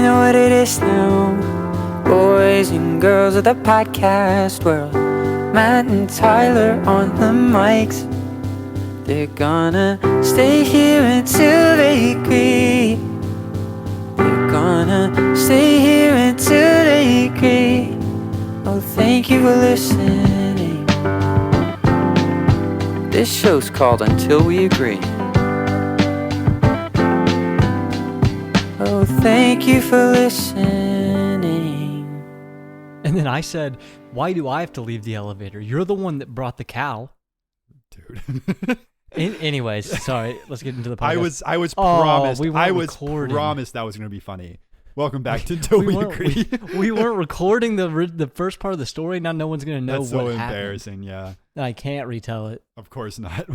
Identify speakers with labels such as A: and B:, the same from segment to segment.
A: know what it is now. Boys and girls of the podcast world. Matt and Tyler on the mics. They're gonna stay here until they agree. They're gonna stay here until they agree. Oh, thank you for listening. This show's called Until We Agree. Oh, thank you for listening.
B: And then I said, why do I have to leave the elevator? You're the one that brought the cow.
C: Dude.
B: Anyways, sorry. Let's get into the podcast.
C: I was promised.
B: We
C: I was
B: recording.
C: promised that was going to be funny. Welcome back to Until We Agree.
B: We weren't recording the first part of the story. Now no one's going to know
C: That's
B: what
C: so
B: happened.
C: embarrassing. Yeah.
B: I can't retell it.
C: Of course not.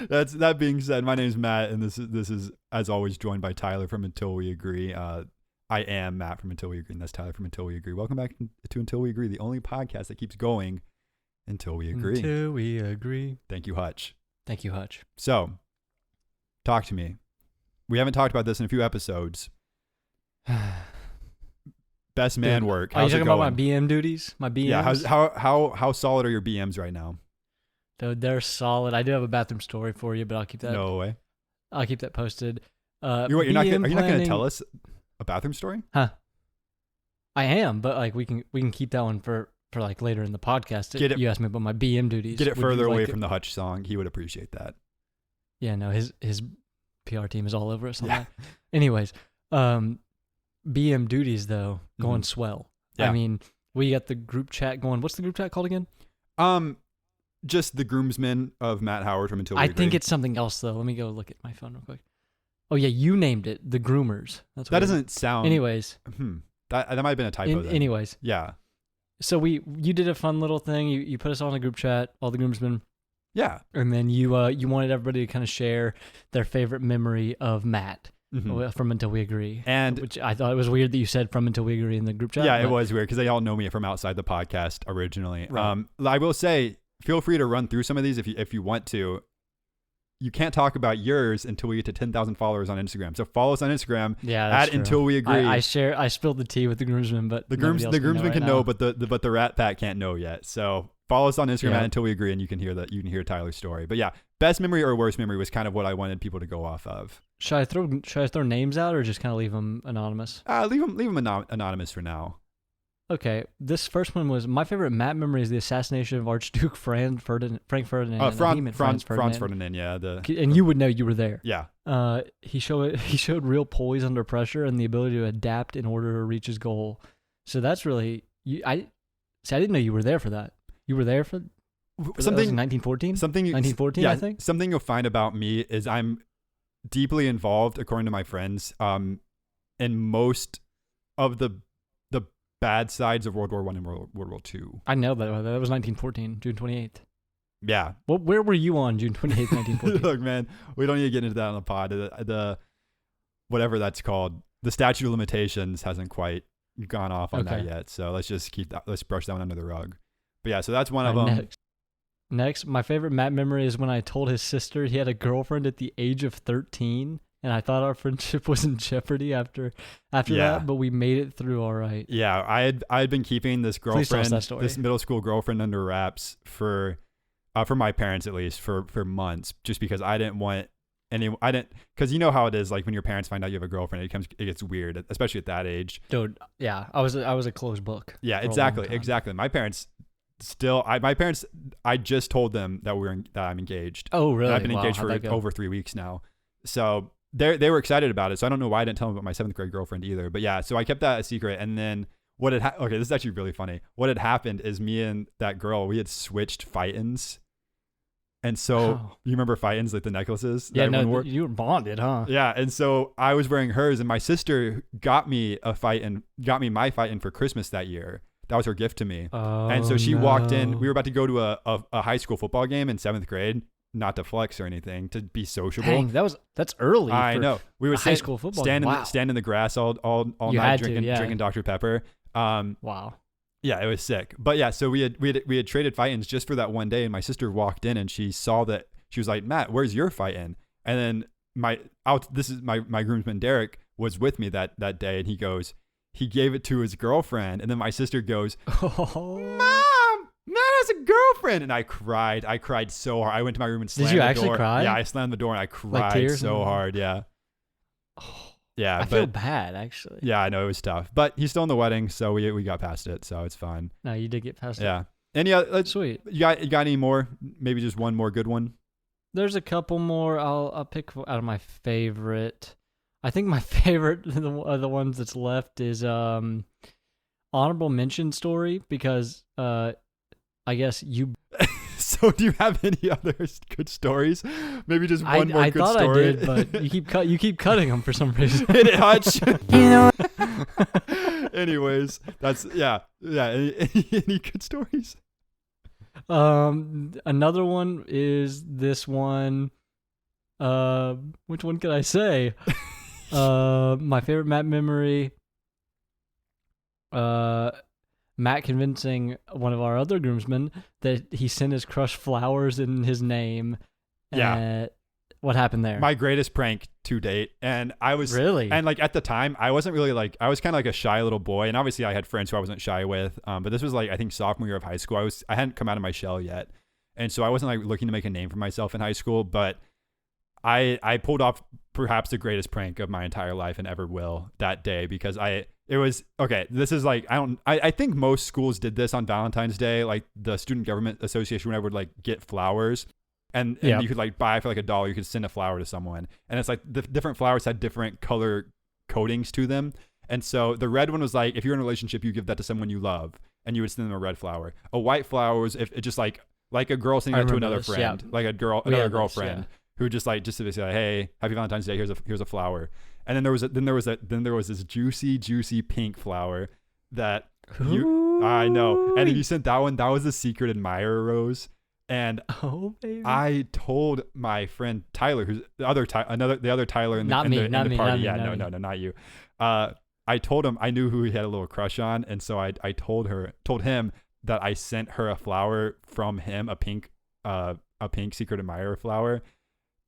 C: That being said, my name's Matt, and this is as always joined by Tyler from Until We Agree. I am Matt from Until We Agree, and that's Tyler from Until We Agree. Welcome back to Until We Agree, the only podcast that keeps going until we agree.
B: Until we agree.
C: Thank you, Hutch.
B: Thank you, Hutch.
C: So, talk to me. We haven't talked about this in a few episodes. Best man
B: Dude,
C: work.
B: Are you
C: How's it
B: talking
C: going?
B: about my BM duties? My BMs?
C: Yeah. How solid are your BMs right now?
B: Dude, they're solid. I do have a bathroom story for you, but I'll keep that.
C: No way.
B: I'll keep that posted.
C: You're not
B: BM
C: going to
B: planning-
C: tell us a bathroom story?
B: Huh. I am, but like we can keep that one for like later in the podcast.
C: Get it-
B: You asked me about my BM duties.
C: Get it
B: Would you
C: further away
B: like it?
C: from the Hutch song. He would appreciate that.
B: Yeah, no, his PR team is all over us on
C: Yeah.
B: that. Anyways, BM duties though going swell.
C: Yeah.
B: I mean, we got the group chat going. What's the group chat called again?
C: Just the groomsmen of Matt Howard from Until We
B: I
C: Agree.
B: think it's something else though. Let me go look at my phone real quick. Oh yeah, you named it the groomers. That's
C: that
B: weird.
C: doesn't sound.
B: Anyways,
C: That might have been a typo. then.
B: anyways,
C: Yeah.
B: so you did a fun little thing. You put us on a group chat, all the groomsmen,
C: Yeah.
B: and then you wanted everybody to kind of share their favorite memory of Matt from Until We Agree.
C: And
B: which I thought it was weird that you said from Until We Agree in the group chat.
C: yeah, it
B: but-
C: was weird because they all know me from outside the podcast originally.
B: Right.
C: I will say, feel free to run through some of these if you want to. You can't talk about yours until we get to 10,000 followers on Instagram. So follow us on Instagram.
B: Yeah, that's
C: at
B: true.
C: Until We Agree.
B: I spilled the tea with the groomsmen, but
C: the
B: nobody else
C: groomsmen can
B: right
C: know,
B: now.
C: but the Rat Pack can't know yet. So follow us on Instagram
B: Yeah.
C: at Until We Agree, and you can hear Tyler's story. But yeah, best memory or worst memory was kind of what I wanted people to go off of.
B: Should I throw names out or just kind of leave them anonymous?
C: Leave them anonymous for now.
B: Okay, this first one was my favorite Matt memory is the assassination of Archduke Frank Ferdinand. He meant
C: Franz Ferdinand. Yeah.
B: And you would know you were there.
C: Yeah.
B: He showed real poise under pressure and the ability to adapt in order to reach his goal. So that's really I didn't know you were there for that. You were there for
C: Something
B: 1914. 1914.
C: Yeah,
B: I think
C: something you'll find about me is I'm deeply involved, according to my friends, in most of the bad sides of World War I and World War II.
B: I know that was 1914, June 28th.
C: Yeah.
B: Where were you on June 28th, 1914?
C: Look, man, we don't need to get into that on the pod. The whatever that's called, the statute of limitations hasn't quite gone off on that yet. So let's just let's brush that one under the rug. But yeah, so that's one of them.
B: Next, my favorite Matt memory is when I told his sister he had a girlfriend at the age of 13, and I thought our friendship was in jeopardy after that, but we made it through all right.
C: Yeah, I had been keeping this
B: Please tell us
C: girlfriend,
B: that story.
C: this middle school girlfriend, under wraps for my parents at least for months, just because I didn't want because you know how it is, like when your parents find out you have a girlfriend, it gets weird, especially at that age.
B: Dude, yeah, I was a closed book.
C: Yeah, exactly. My parents. I just told them that I'm engaged.
B: Oh, really?
C: And I've been engaged
B: How'd that
C: for
B: go?
C: over 3 weeks now. So they were excited about it. So I don't know why I didn't tell them about my 7th grade girlfriend either. But yeah, so I kept that a secret. And then okay, this is actually really funny. What had happened is me and that girl, we had switched fight-ins. And so you remember fight-ins, like the necklaces?
B: Yeah,
C: that
B: no, you were bonded, huh?
C: Yeah, and so I was wearing hers, and my sister got me my fight-in for Christmas that year. That was her gift to me.
B: Oh,
C: and so she walked in. We were about to go to a high school football game in 7th grade, not to flex or anything, to be sociable.
B: Dang, that's early.
C: I know. We would
B: high school football.
C: stand in the grass all night drinking Dr. Pepper.
B: Wow.
C: Yeah, it was sick. But yeah, so we had traded fight-ins just for that one day, and my sister walked in and she saw that. She was like, "Matt, where's your fight-in?" And then my groomsman Derek was with me that day, and he goes, he gave it to his girlfriend, and then my sister goes,
B: Oh.
C: "Mom, Matt has a girlfriend," and I cried so hard. I went to my room and slammed the door.
B: Did you actually cry?
C: Yeah, I slammed the door and I cried
B: tears
C: so
B: and-
C: hard. Yeah, yeah,
B: I
C: but
B: feel bad actually.
C: yeah, I know it was tough, but he's still in the wedding, so we got past it, so it's fine.
B: No, you did get past it.
C: Yeah. Any other?
B: Sweet.
C: You got any more? Maybe just one more good one.
B: There's a couple more. I'll pick out of my favorite. I think my favorite of the ones that's left is honorable mention story because I guess you.
C: So do you have any other good stories? Maybe just one more
B: I
C: good
B: thought
C: story.
B: I did, but you keep cutting them for some reason.
C: Hit it, Hutch.
A: You know,
C: Anyways, that's yeah. Any good stories?
B: Another one is this one. Which one could I say? My favorite Matt memory. Matt convincing one of our other groomsmen that he sent his crush flowers in his name.
C: Yeah.
B: What happened there?
C: My greatest prank to date, and I was
B: Really?
C: and like at the time I wasn't really like I was kind of like a shy little boy, and obviously I had friends who I wasn't shy with. But this was like I think sophomore year of high school. I hadn't come out of my shell yet, and so I wasn't like looking to make a name for myself in high school. But I pulled off perhaps the greatest prank of my entire life and ever will that day because it was okay. This is like I think most schools did this on Valentine's Day, like the Student Government Association would like get flowers. And
B: Yep.
C: you could like buy for like $1, you could send a flower to someone. And it's like the different flowers had different color coatings to them. And so the red one was like, if you're in a relationship, you give that to someone you love and you would send them a red flower. A white flower was if it just like a girl sending
B: I
C: that to
B: remember
C: another
B: this,
C: friend,
B: yeah.
C: like another
B: We had this,
C: girlfriend
B: yeah.
C: who just to say like, hey, happy Valentine's Day. Here's a flower. And then there was this juicy pink flower that I know. And if you sent that one, that was the secret admirer rose. And
B: Oh baby.
C: I told my friend Tyler, who's the other Tyler in the,
B: Not
C: in
B: me,
C: the, in
B: not
C: the
B: me,
C: party.
B: not me,
C: Yeah,
B: not
C: no,
B: me.
C: not you. I told him I knew who he had a little crush on, and so I told him that I sent her a flower from him, a pink secret admirer flower,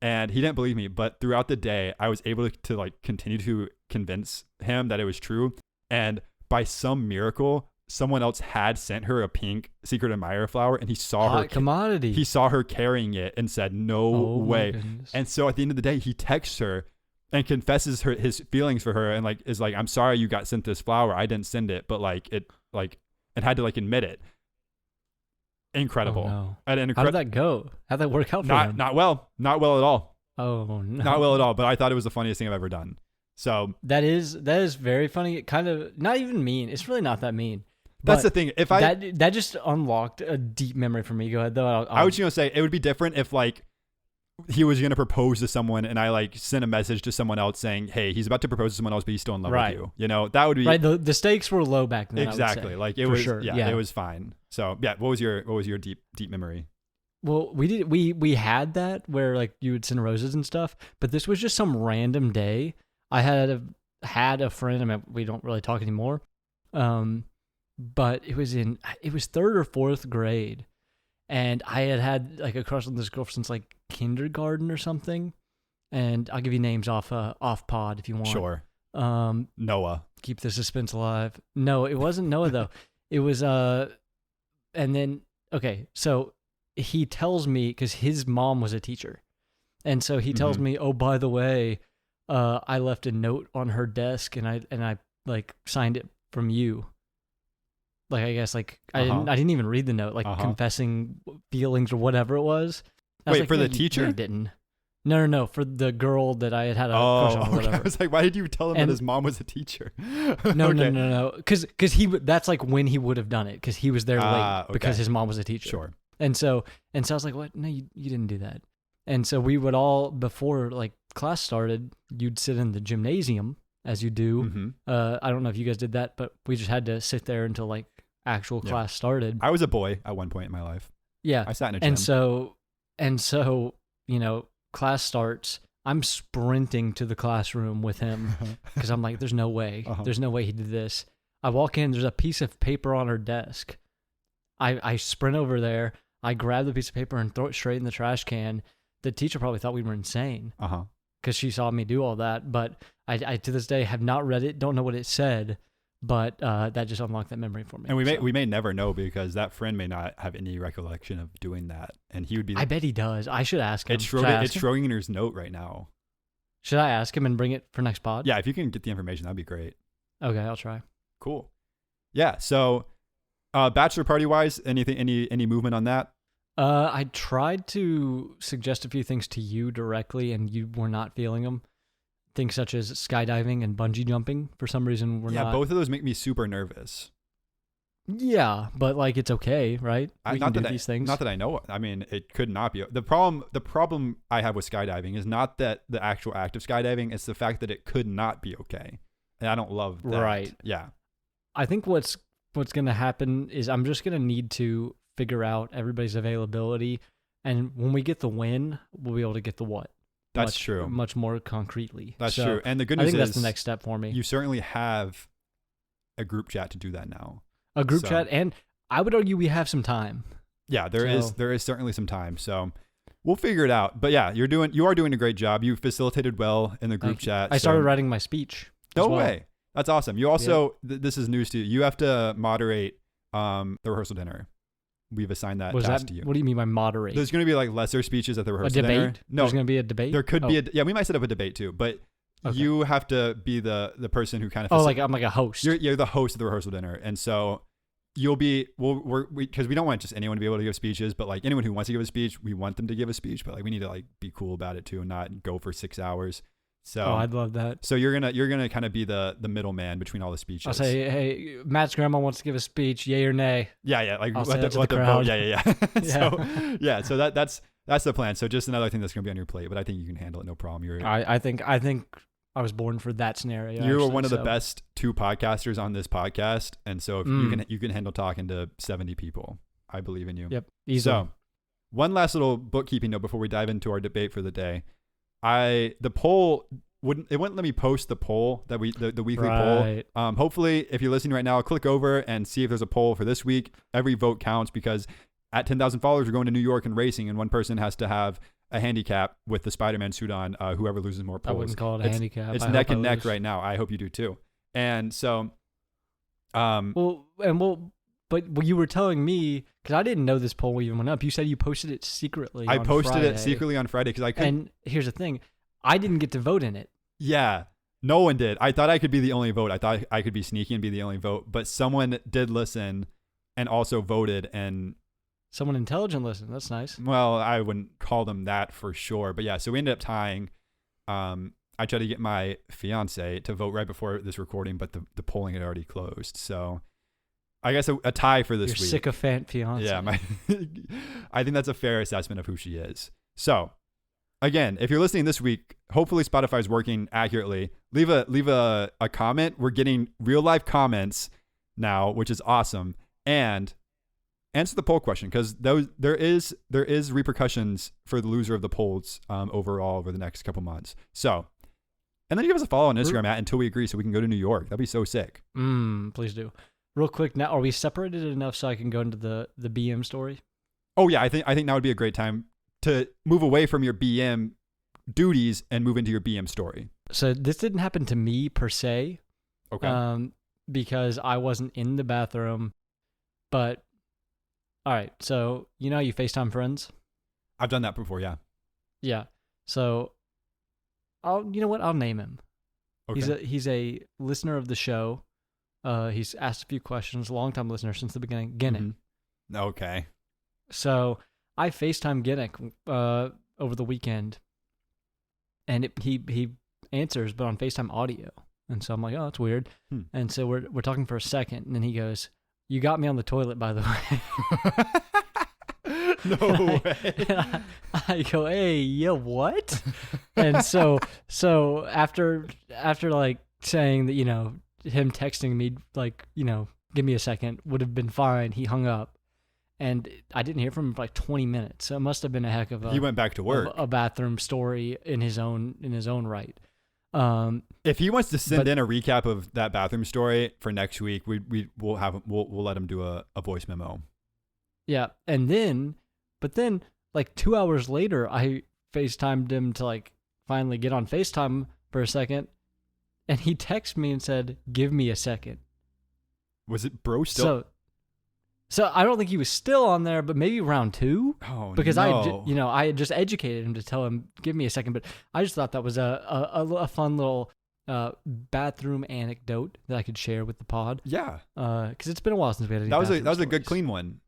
C: and he didn't believe me. But throughout the day, I was able to like continue to convince him that it was true, and by some miracle, someone else had sent her a pink secret admirer flower, and he saw
B: Hot
C: her
B: commodity.
C: he saw her carrying it and said, "No
B: Oh, my
C: way."
B: goodness.
C: And so at the end of the day, he texts her and confesses his feelings for her and like is like, "I'm sorry you got sent this flower. I didn't send it, but and had to like admit it." Incredible.
B: Oh, no.
C: And
B: How did that go? How'd that work out for him?
C: not well at all.
B: Oh no.
C: Not well at all. But I thought it was the funniest thing I've ever done. So
B: That is very funny. It kind of not even mean. It's really not that mean.
C: that's the
B: But
C: thing. If
B: that just unlocked a deep memory for me. Go ahead though.
C: I was gonna say it would be different if like he was gonna propose to someone and I like sent a message to someone else saying, "Hey, he's about to propose to someone else, but he's still in love
B: Right.
C: with you." You know, that would be
B: right. The stakes were low back then. I would
C: exactly
B: say,
C: like it
B: for
C: was.
B: sure.
C: Yeah, it was fine. So yeah, what was your deep memory?
B: Well, we had that where like you would send roses and stuff, but this was just some random day. I had a friend. I mean, we don't really talk anymore. But it was third or fourth grade, and I had like a crush on this girl since like kindergarten or something. And I'll give you names off pod if you want.
C: Sure. Noah.
B: Keep the suspense alive. No, it wasn't Noah though. It was and then okay, so he tells me because his mom was a teacher, and so he tells
C: Mhm.
B: me, oh, by the way, I left a note on her desk, and I like signed it from you. Like I guess like I didn't even read the note, like confessing feelings or whatever it was. I was
C: Wait,
B: like,
C: for
B: "No,
C: the
B: you-
C: teacher?
B: no, you didn't. No, for the girl that I had a crush on or
C: okay.
B: whatever.
C: I was like, why did you tell him
B: And-
C: that his mom was a teacher?
B: No,
C: Okay.
B: no. Because that's like when he would have done it because he was there late because
C: okay.
B: his mom was a teacher.
C: Sure.
B: And so I was like, what? No, you didn't do that. And so we would all, before like class started, you'd sit in the gymnasium as you do.
C: Mm-hmm.
B: I don't know if you guys did that, but we just had to sit there until like actual
C: Yeah.
B: class started.
C: I was a boy at one point in my life.
B: Yeah.
C: I sat in a gym.
B: And so, class starts. I'm sprinting to the classroom with him because I'm like, there's no way.
C: Uh-huh.
B: There's no way he did this. I walk in, there's a piece of paper on her desk. I sprint over there. I grab the piece of paper and throw it straight in the trash can. The teacher probably thought we were insane because she saw me do all that. But I to this day have not read it, don't know what it said. but that just unlocked that memory for me.
C: And
B: so.
C: we may never know because that friend may not have any recollection of doing that, and he would be.
B: I bet he does. I should ask him.
C: It's
B: Should I ask him?
C: Schrodinger's note right now.
B: Should I ask him and bring it for next pod?
C: Yeah, if you can get the information, that'd be great.
B: Okay, I'll try.
C: Cool. Yeah. So, bachelor party wise, any movement on that?
B: I tried to suggest a few things to you directly, and you were not feeling them. Things such as skydiving and bungee jumping. For some reason, we're not.
C: Yeah, both of those make me super nervous.
B: Yeah, but like it's okay, right? We can do these things.
C: Not that I know. I mean, it could not be. The problem I have with skydiving is not that the actual act of skydiving; it's the fact that it could not be okay, and I don't love that.
B: Right.
C: Yeah.
B: I think what's going to happen is I'm just going to need to figure out everybody's availability, and when we get the when, we'll be able to get the what.
C: That's true.
B: Much more concretely.
C: That's
B: So,
C: true. And the good
B: I
C: news
B: think
C: is
B: that's the next step for me.
C: you certainly have a group chat to do that now.
B: A group
C: So-
B: chat, and I would argue we have some time.
C: Yeah, there
B: So-
C: is certainly some time. So we'll figure it out. But yeah, you are doing a great job. You facilitated well in the group
B: Thank you.
C: chat.
B: I
C: so-
B: started writing my speech.
C: No
B: as well.
C: way. That's awesome. You also this is news to you. You have to moderate the rehearsal dinner. We've assigned that
B: Was
C: task
B: that?
C: to you.
B: What do you mean by moderate?
C: There's going to be like lesser speeches at the
B: A
C: rehearsal dinner.
B: debate?
C: No,
B: There's going to be a debate.
C: there could
B: Oh.
C: be we might set up a debate too, but
B: Okay.
C: you have to be the person who kind of
B: Oh, like I'm like a host.
C: you're the host of the rehearsal dinner, and so you'll be because we don't want just anyone to be able to give speeches, but like anyone who wants to give a speech, we want them to give a speech, but like we need to like be cool about it too and not go for 6 hours. So
B: Oh, I'd love that.
C: so you're gonna kind of be the middleman between all the speeches.
B: I'll say, hey, Matt's grandma wants to give a speech, yay or nay.
C: Yeah, like
B: I'll
C: let
B: say that to
C: let
B: the
C: vote.
B: crowd.
C: Yeah.
B: Yeah.
C: So that's the plan. So just another thing that's gonna be on your plate, but I think you can handle it, no problem.
B: I think I was born for that scenario.
C: You're
B: actually,
C: one of the
B: so.
C: best two podcasters on this podcast, and so if you can handle talking to 70 people. I believe in you.
B: Yep, easily.
C: So, one last little bookkeeping note before we dive into our debate for the day. The poll wouldn't let me post the poll that the weekly
B: Right.
C: poll. Hopefully, if you're listening right now, click over and see if there's a poll for this week. Every vote counts because at 10,000 followers, we're going to New York and racing, and one person has to have a handicap with the Spider-Man suit on. Whoever loses more
B: I
C: polls.
B: wouldn't call it a handicap.
C: It's
B: I
C: neck
B: hope I
C: and neck
B: lose.
C: right now. I hope you do too. And so,
B: But you were telling me, because I didn't know this poll even went up. You said you posted it secretly.
C: I
B: on
C: posted
B: Friday.
C: it secretly on Friday because I couldn't.
B: And here's the thing, I didn't get to vote in it.
C: Yeah, no one did. I thought I could be the only vote. I thought I could be sneaky and be the only vote, but someone did listen and also voted. And
B: Someone intelligent listened. That's nice.
C: well, I wouldn't call them that for sure, but yeah. So we ended up tying. I tried to get my fiance to vote right before this recording, but the polling had already closed. So I guess a tie for this
B: Your
C: week.
B: sycophant fiance.
C: Yeah, I think that's a fair assessment of who she is. So, again, if you're listening this week, hopefully Spotify's working accurately. Leave a comment. We're getting real life comments now, which is awesome. And answer the poll question because there is repercussions for the loser of the polls overall over the next couple months. So, and then give us a follow on Instagram until we agree so we can go to New York. That'd be so sick.
B: Please do. Real quick, now are we separated enough so I can go into the BM story?
C: Oh yeah, I think now would be a great time to move away from your BM duties and move into your BM story.
B: So this didn't happen to me per se,
C: Okay.
B: because I wasn't in the bathroom. But all right, so you know how you FaceTime friends?
C: I've done that before, yeah.
B: Yeah. So I'll name him.
C: Okay.
B: He's a listener of the show. He's asked a few questions, long-time listener since the beginning. Ginnick.
C: Mhm. Okay.
B: So I FaceTime Ginnick over the weekend, and he answers, but on FaceTime audio. And so I'm like, oh, that's weird. And so we're talking for a second, and then he goes, "You got me on the toilet, by the way."
C: No way.
B: I go, hey, yo, what? And so after like saying that, him texting me like, give me a second would have been fine. He hung up, and I didn't hear from him for like 20 minutes. So it must have been a heck of
C: He went back to work.
B: a bathroom story in his own right.
C: If he wants to send
B: but-
C: in a recap of that bathroom story for next week, we'll let him do a voice memo.
B: Yeah, but then like 2 hours later, I FaceTimed him to like finally get on FaceTime for a second, and he texted me and said, "Give me a second."
C: Was it bro still?
B: So I don't think he was still on there, but maybe round 2.
C: Oh,
B: Because
C: no.
B: I had just educated him to tell him, give me a second. But I just thought that was a fun little bathroom anecdote that I could share with the pod.
C: Yeah.
B: Because it's been a while since we had any
C: That was a
B: bathroom
C: good
B: stories.
C: clean one.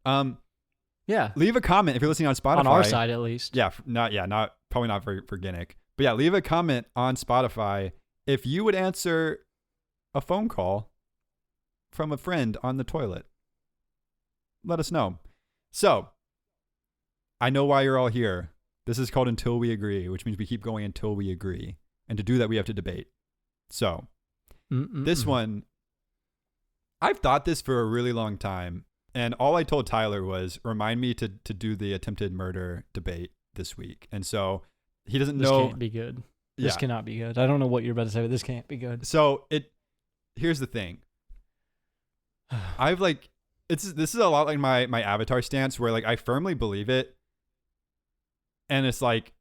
B: Yeah,
C: Leave a comment if you're listening on Spotify.
B: on our side at least.
C: Yeah, not probably not for Ginnick. But yeah, leave a comment on Spotify if you would answer a phone call from a friend on the toilet. Let us know. So, I know why you're all here. This is called Until We Agree, which means we keep going until we agree. And to do that, we have to debate. So, this one, I've thought this for a really long time. And all I told Tyler was, remind me to do the attempted murder debate this week. And so, he doesn't
B: This
C: know.
B: can't be good. This
C: Yeah.
B: cannot be good. I don't know what you're about to say, but this can't be good.
C: So, here's the thing. I've like, this is a lot like my Avatar stance where like I firmly believe it. And it's like,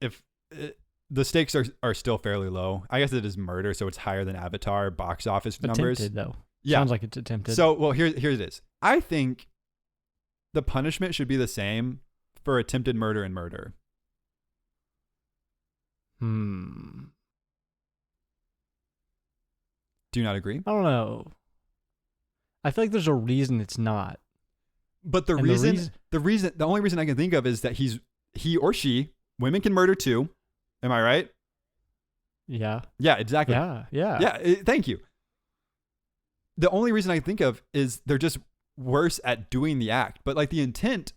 C: the stakes are still fairly low. I guess it is murder, so it's higher than Avatar box office numbers.
B: Attempted, though.
C: Yeah.
B: Sounds like it's attempted.
C: So, well, here it is. I think the punishment should be the same for attempted murder and murder.
B: Hmm.
C: Do you not agree?
B: I don't know. I feel like there's a reason it's not.
C: But the
B: And
C: only reason I can think of is that he or she, women can murder too. Am I right?
B: Yeah.
C: Yeah, exactly.
B: Yeah. Yeah.
C: Yeah, thank you. The only reason I can think of is they're just worse at doing the act, but like the intent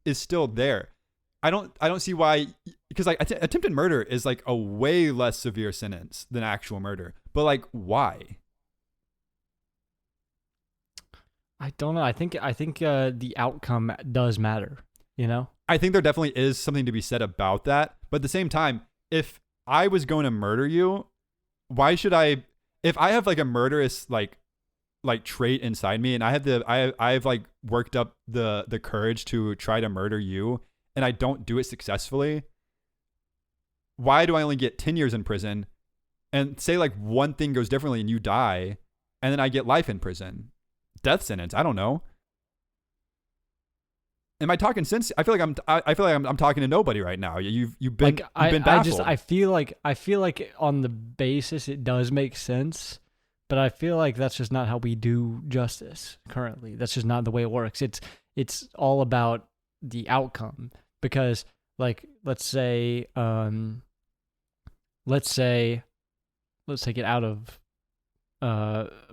C: is still there. I don't see why, because like attempted murder is like a way less severe sentence than actual murder. But like, why?
B: I don't know. I think the outcome does matter. You know.
C: I think there definitely is something to be said about that. But at the same time, if I was going to murder you, why should I? If I have like a murderous like trait inside me, and I've like worked up the courage to try to murder you, and I don't do it successfully, why do I only get 10 years in prison? And say like one thing goes differently and you die, and then I get life in prison, death sentence. I don't know. Am I talking sense? I feel like I'm talking to nobody right now. You've been baffled.
B: I feel like on the basis it does make sense, but I feel like that's just not how we do justice currently. That's just not the way it works. It's all about the outcome, because like let's say let's take it out of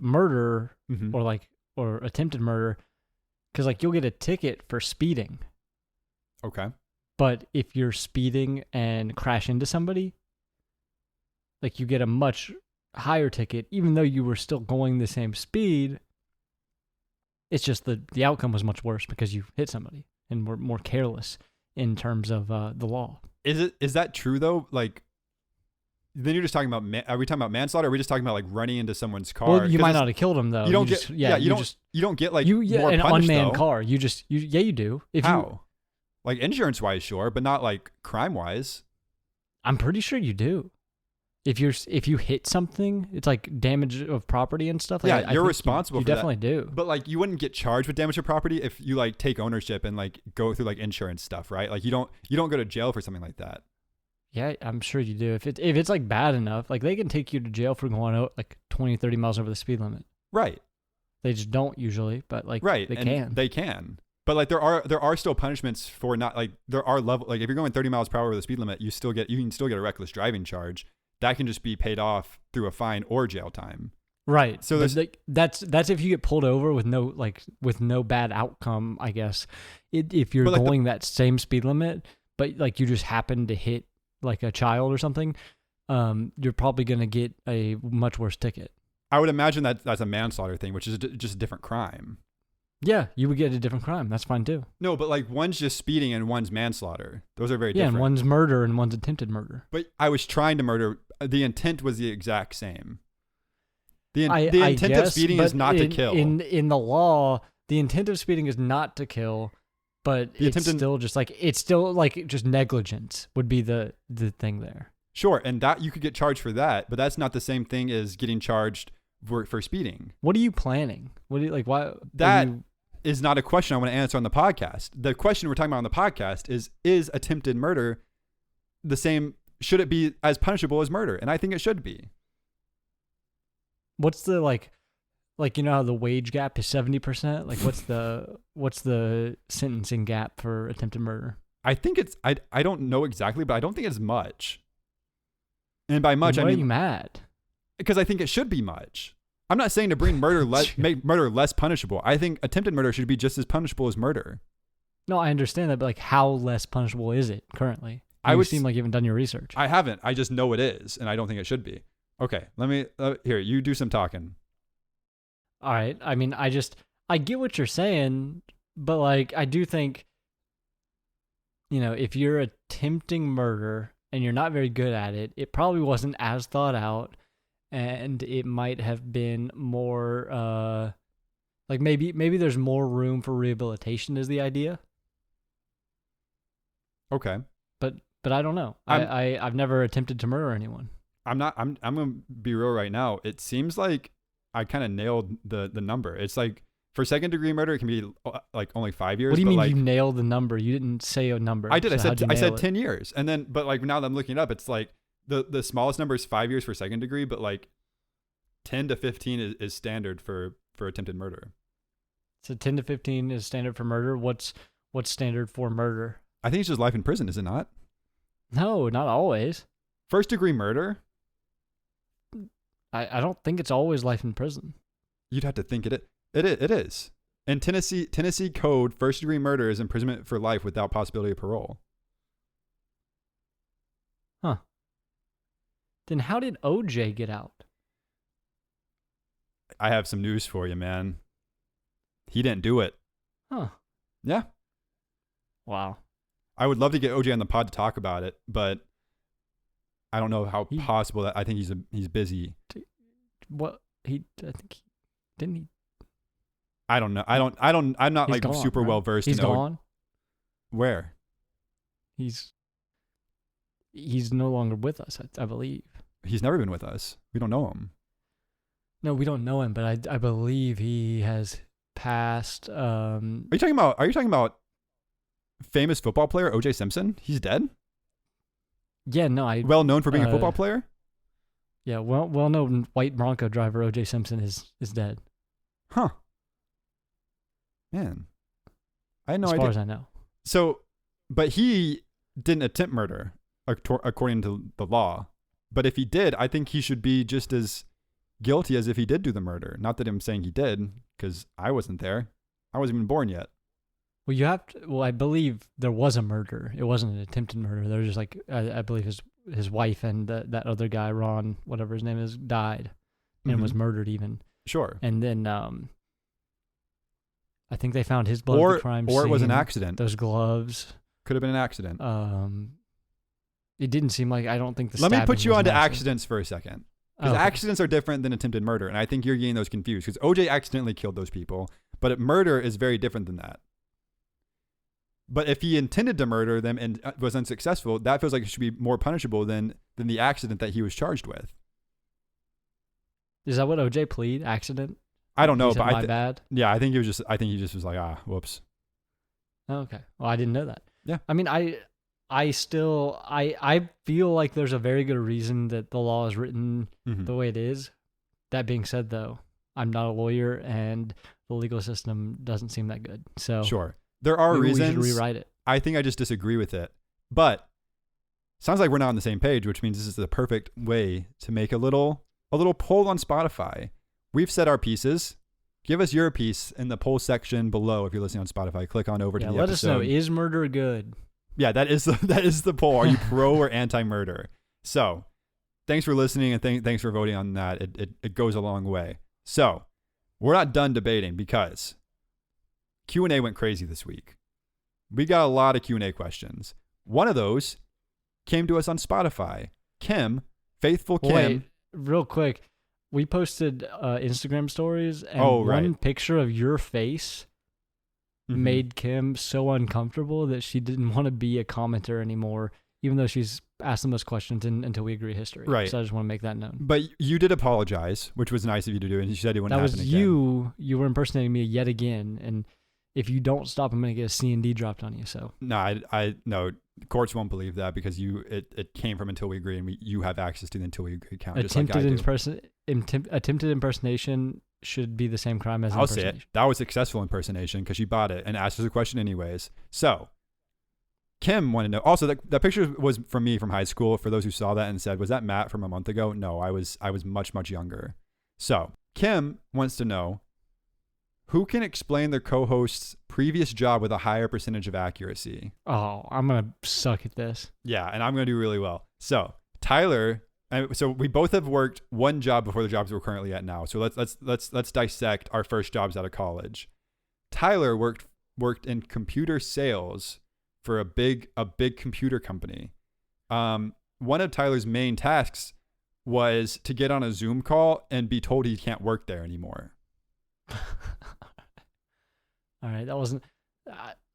B: murder
C: Mhm.
B: or attempted murder, because like you'll get a ticket for speeding.
C: Okay.
B: But if you're speeding and crash into somebody, like you get a much higher ticket, even though you were still going the same speed. It's just the outcome was much worse because you hit somebody and were more careless in terms of the law.
C: Is that true though? Like, then you're just talking about, are we talking about manslaughter? Or are we just talking about like running into someone's car?
B: Well, you
C: 'Cause
B: might
C: it's-
B: not have killed him though.
C: You don't
B: just,
C: get,
B: yeah.
C: you don't get like more
B: an
C: punished,
B: unmanned
C: though.
B: car. You do. If
C: How?
B: you,
C: Like insurance wise, sure, but not like crime wise.
B: I'm pretty sure you do. If you hit something, it's like damage of property and stuff. Like,
C: Yeah,
B: I
C: you're
B: think
C: responsible
B: You
C: for that.
B: definitely do.
C: But like you wouldn't get charged with damage to property if you like take ownership and like go through like insurance stuff, right? Like you don't go to jail for something like that.
B: Yeah, I'm sure you do. If it's like bad enough, like they can take you to jail for going out like 20, 30 miles over the speed limit.
C: Right.
B: They just don't usually, but like
C: Right.
B: they
C: and
B: can.
C: They can. But like there are still punishments for not like there are level like if you're going 30 miles per hour over the speed limit, you can still get a reckless driving charge. That can just be paid off through a fine or jail time.
B: Right.
C: So
B: So that's if you get pulled over with no bad outcome, I guess. If you're
C: But, like,
B: going that same speed limit, but like you just happen to hit like a child or something, you're probably gonna get a much worse ticket.
C: I would imagine that that's a manslaughter thing, which is just a different crime.
B: Yeah, you would get a different crime. That's fine too.
C: No, but like one's just speeding and one's manslaughter. Those are very
B: Yeah,
C: different.
B: and one's murder and one's attempted murder.
C: But I was trying to murder. The intent was the exact same. The
B: I
C: intent of
B: guess,
C: speeding
B: but
C: is not to kill.
B: In the law, the intent of speeding is not to kill, but
C: The
B: it's
C: attempt in-
B: still like just negligence would be the thing there.
C: Sure, and that you could get charged for that, but that's not the same thing as getting charged for speeding.
B: What are you planning? What do you like? Why?
C: That is not a question I want to answer on the podcast. The question we're talking about on the podcast is attempted murder the same? Should it be as punishable as murder? And I think it should be.
B: What's the like you know how the wage gap is 70%? Like what's the sentencing gap for attempted murder?
C: I think it's I don't know exactly, but I don't think it's much. And by much
B: Why
C: I mean
B: are you mad?
C: because I think it should be much. I'm not saying to bring murder make murder less punishable. I think attempted murder should be just as punishable as murder.
B: No, I understand that, but like how less punishable is it currently?
C: I
B: You
C: would
B: seem like you haven't done your research.
C: I haven't. I just know it is, and I don't think it should be. Okay, let me here. You do some talking.
B: All right. I mean, I get what you're saying, but like I do think, you know, if you're attempting murder and you're not very good at it, it probably wasn't as thought out, and it might have been more like maybe there's more room for rehabilitation is the idea.
C: Okay.
B: But I don't know. I've never attempted to murder anyone.
C: I'm gonna be real right now. It seems like I kind of nailed the number. It's like for second degree murder, it can be like only 5 years.
B: What do you
C: but
B: mean
C: like,
B: you nailed the number? You didn't say a number.
C: I did.
B: So how'd you
C: I
B: nail
C: said
B: it?
C: 10 years, and then but like now that I'm looking it up, it's like the smallest number is 5 years for second degree, but like 10 to 15 is standard for attempted murder.
B: So 10 to 15 is standard for murder. What's standard for murder?
C: I think it's just life in prison, is it not?
B: No, not always.
C: First degree murder,
B: I don't think it's always life in prison.
C: you'd have to think it is. In Tennessee code, first degree murder is imprisonment for life without possibility of parole.
B: Huh. Then how did OJ get out?
C: I have some news for you, man. He didn't do it.
B: Huh.
C: Yeah.
B: Wow.
C: I would love to get OJ on the pod to talk about it, but I don't know how
B: He-
C: possible that. I think he's busy.
B: What I think he didn't he
C: I don't know. I'm not
B: He's
C: like
B: gone,
C: super
B: right?
C: well versed
B: He's
C: in
B: gone.
C: Where?
B: He's no longer with us, I believe.
C: He's never been with us. We don't know him.
B: No, we don't know him, but I believe he has passed.
C: Are you talking about famous football player OJ Simpson? He's dead?
B: Yeah, no,
C: Well known for being a football player?
B: yeah, well known white Bronco driver OJ Simpson is dead.
C: Huh. Man. I had no
B: as
C: idea.
B: far as I know.
C: So, but he didn't attempt murder according to the law. But if he did, I think he should be just as guilty as if he did do the murder. Not that I'm saying he did, because I wasn't there. I wasn't even born yet.
B: Well, you have to. Well, I believe there was a murder. It wasn't an attempted murder. There was just like I believe his wife and that other guy, Ron, whatever his name is, died and was murdered even.
C: Sure.
B: And then I think they found his blood at the crime scene.
C: Or it was an accident.
B: Those gloves.
C: Could have been an accident.
B: It didn't seem like. I don't think the.
C: Let me put
B: stabbing
C: you
B: was
C: onto
B: an accident.
C: accidents for a second. Because
B: Oh, okay.
C: accidents are different than attempted murder. And I think you're getting those confused. Because OJ accidentally killed those people. But murder is very different than that. But if he intended to murder them and was unsuccessful, that feels like it should be more punishable than the accident that he was charged with.
B: Is that what OJ plead? Accident?
C: I don't know,
B: He said,
C: but
B: my bad.
C: yeah, I think he just was like, whoops.
B: Oh, okay. Well, I didn't know that.
C: Yeah.
B: I mean, I still feel like there's a very good reason that the law is written
C: Mhm.
B: the way it is. That being said, though, I'm not a lawyer, and the legal system doesn't seem that good. So
C: Sure. There are
B: maybe
C: reasons.
B: we should rewrite it.
C: I think I just disagree with it. But sounds like we're not on the same page, which means this is the perfect way to make a little poll on Spotify. We've said our pieces. Give us your piece in the poll section below if you're listening on Spotify. Click on over to
B: Yeah,
C: the
B: let us know.
C: episode.
B: Is murder good?
C: Yeah, that is the poll. Are you pro or anti-murder? So, thanks for listening and thanks for voting on that. It goes a long way. So, we're not done debating because Q&A went crazy this week. We got a lot of Q&A questions. One of those came to us on Spotify. Kim, faithful Kim.
B: Wait, real quick. We posted Instagram stories, and
C: Oh, right.
B: one picture of your face
C: Mhm.
B: made Kim so uncomfortable that she didn't want to be a commenter anymore, even though she's ask them those questions until we agree history.
C: Right.
B: So I just want to make that known.
C: But you did apologize, which was nice of you to do, and you said it wouldn't
B: That
C: happen
B: was
C: again.
B: you. You were impersonating me yet again, and if you don't stop, I'm gonna get a C&D dropped on you. So
C: No, I no. Courts won't believe that because it came from until we agree, and you have access to the until we agree count. Just like I do.
B: attempted impersonation should be the same crime as
C: I'll say
B: impersonation.
C: it. That was successful impersonation because she bought it and asked us a question anyways. So Kim wanted to know. Also, that picture was from me from high school. For those who saw that and said, "Was that Matt from a month ago?" No, I was much younger. So Kim wants to know who can explain their co-host's previous job with a higher percentage of accuracy.
B: Oh, I'm gonna suck at this.
C: Yeah, and I'm gonna do really well. So Tyler. So we both have worked one job before the jobs we're currently at now. So let's dissect our first jobs out of college. Tyler worked in computer sales for a big computer company. One of Tyler's main tasks was to get on a Zoom call and be told he can't work there anymore.
B: All right, that wasn't.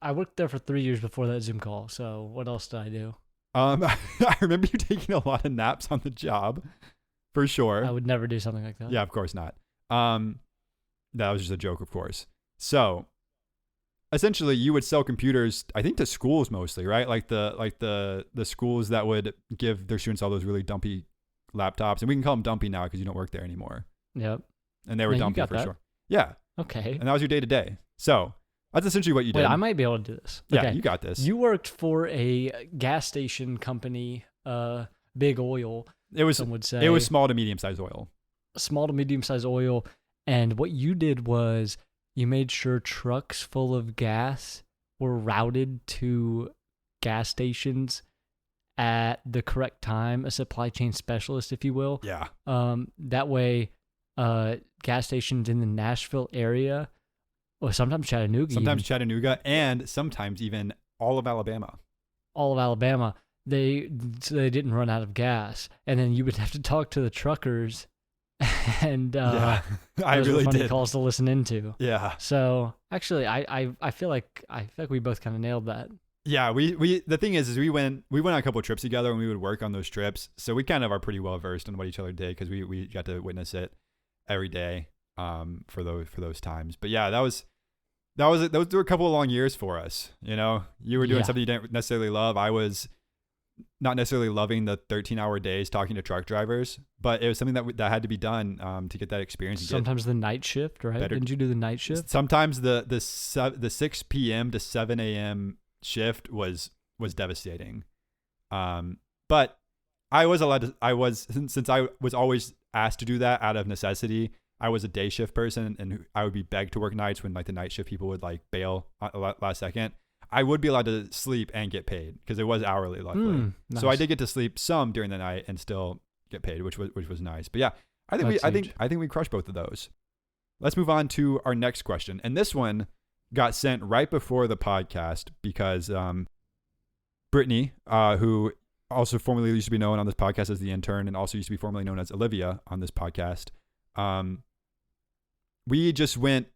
B: I worked there for 3 years before that Zoom call. So what else did I do?
C: I remember you taking a lot of naps on the job, for sure.
B: I would never do something like that.
C: Yeah, of course not. That was just a joke, of course. So, essentially, you would sell computers, I think, to schools mostly, right? Like the schools that would give their students all those really dumpy laptops, and we can call them dumpy now because you don't work there anymore.
B: Yep.
C: And they were
B: Yeah, you
C: dumpy
B: got
C: for
B: that.
C: sure. Yeah,
B: Okay.
C: and that was your day to day. So that's essentially what you did.
B: Wait, I might be able to do this.
C: Yeah,
B: Okay.
C: you got this.
B: You worked for a gas station company, Big Oil,
C: It was
B: some would say.
C: it was small to medium sized oil.
B: Small to medium sized oil. And what you did was you made sure trucks full of gas were routed to gas stations at the correct time, a supply chain specialist, if you will.
C: Yeah,
B: That way, gas stations in the Nashville area, or sometimes Chattanooga,
C: sometimes
B: even,
C: Chattanooga, and sometimes even all of Alabama.
B: all of Alabama, they didn't run out of gas, and then you would have to talk to the truckers, and
C: Yeah, I
B: those were
C: really
B: funny
C: did.
B: calls to listen into.
C: Yeah.
B: So actually, I feel like we both kind of nailed that.
C: Yeah, we the thing is we went on a couple of trips together and we would work on those trips. So we kind of are pretty well versed in what each other did because we got to witness it every day for those times. But yeah, those were a couple of long years for us, you know. You were doing
B: Yeah.
C: something you didn't necessarily love. I was not necessarily loving the 13-hour days talking to truck drivers, but it was something that had to be done to get that experience. and get-
B: Sometimes the night shift, right?
C: better-
B: Didn't you do the night shift?
C: Sometimes the 6 p.m. to 7 a.m. shift was devastating. But I was allowed to, since I was always asked to do that out of necessity, I was a day shift person and I would be begged to work nights when like the night shift people would like bail last second. I would be allowed to sleep and get paid because it was hourly, luckily. So I
B: Nice.
C: did get to sleep some during the night and still get paid, which was nice. But yeah, I think
B: That's huge.
C: I think we crushed both of those. Let's move on to our next question. And this one got sent right before the podcast because Brittany, who also formerly used to be known on this podcast as the intern and also used to be formerly known as Olivia on this podcast, we just went